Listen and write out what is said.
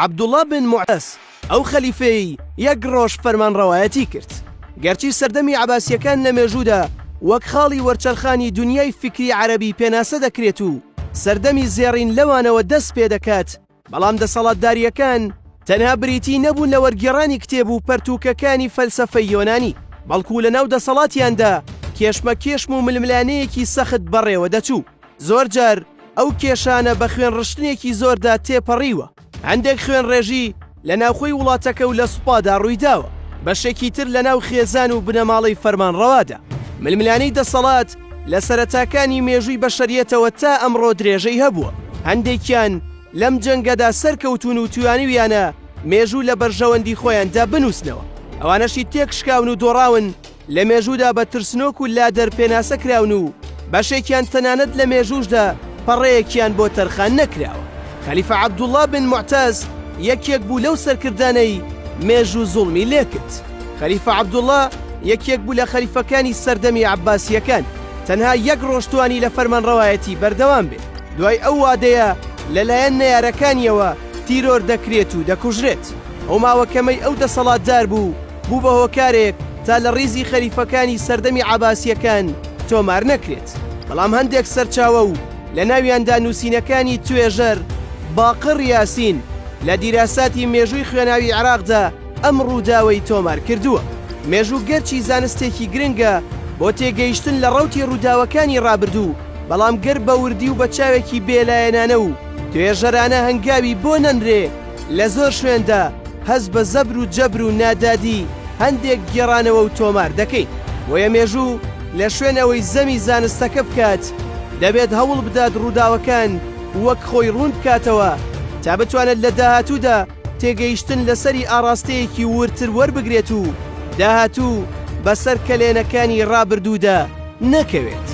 عەبدوڵڵا بن موعتەز ئەو خەلیفەی یەک ڕۆژ فەرمانڕەوایەتی کرد. گەرچی سەردەمی عەباسیەکان لە مێژوودا وەک خاڵی وەرچەرخانی دنیای فکری عەرەبی پێناسە دەکرێت و سەردەمی زێڕین لەوانەوە دەست پێ دەکات، بەڵام دەسەڵاتداریەکان تەنها بریتی نەبوون لە وەرگێڕانی کتێب و پەرتووکەکانی فەلسەفەی یۆنانی، بەڵکو لەناو دەسەڵاتیاندا کێشمەکێشم و ململانەیەکی سەخت بەڕێوە دەچوو. زۆر جار ئەو کێشانە بە خوێن ڕشتنێکی زۆردا تێپەڕیوە. هەندێک خوێن ڕێژی لە ناوخۆی وڵاتەکە و لە سوپادا ڕوویداوە، بەشێکی تر لە ناو خێزان و بنەماڵەی فەرمانڕەوادا. ململانەی دەسەڵات لە سەرەتاکانی مێژووی بەشەریەتەوە تا ئەمڕۆ درێژەی هەبووە. هەندێکیان لەم جەنگەدا سەرکەوتون و توانیویانە مێژوو لە بەرژەوەندی خۆیاندا بنووسنەوە. ئەوانەشی تێکشکاون و دۆڕاون لە مێژوودا بە ترسنۆک و لادەر پێناسە کراون و بەشێکیان تەنانەت لە مێژووشدا پەڕەیەکیان بۆ تەرخان نەکراوە. خەلیفە عەبدوڵڵا بن موعتەز یەکێک بوو لەو سەرکردانەی مێژوو زوڵمی لێکرد. خەلیفە عەبدوڵڵا یەکێک بوو لە خەلیفەکانی سەردەمی عەباسیەکان، تەنها یەک ڕۆژتوانی لە فەرمانڕەوایەتی بەردەوام بێت. دوای ئەو وادەیە لەلایەن نەیارەکانیەوە تیرۆر دەکرێت و دەکوژرێت. ئەو ماوەکەمەی ئەو دەسەڵاتدار بوو بە هۆکارێک تا لە ڕیزی خەلیفەکانی سەردەمی عەباسیەکان تۆمار نەکرێت. بەڵام هەندێک سەرچاوە و لە ناویاندا نووسینەکانی توێژەر باقر یاسین لە دیراساتی مێژووی خوێناوی عێراقدا ئەم ڕووداوەی تۆمار کردووە. مێژوو گەرچی زانستێکی گرنگە بۆ تێگەیشتن لە ڕەوتی ڕووداوەکانی ڕابردوو، بەڵام گەر بە وردی و بە چاوێکی بێلایەنانە و توێژەرانە هەنگاوی بۆ نەنرێ، لە زۆر شوێندا هەز بە زەبر و جەبر و نادادی هەندێک گێڕانەوە و تۆمار دەکەین. بۆیە مێژوو لە شوێنەوەی زەمی زانستەکە بکات دەبێت هەوڵ بدات ڕووداوەکان وەک خۆی ڕوون بکاتەوە تا بتوانێت لە داهاتوودا تێگەیشتن لەسەری ئاڕاستەیەکی ورتر وەربگرێت و داهاتوو بەسەر کەلێنەکانی ڕابردوودا نەکەوێت.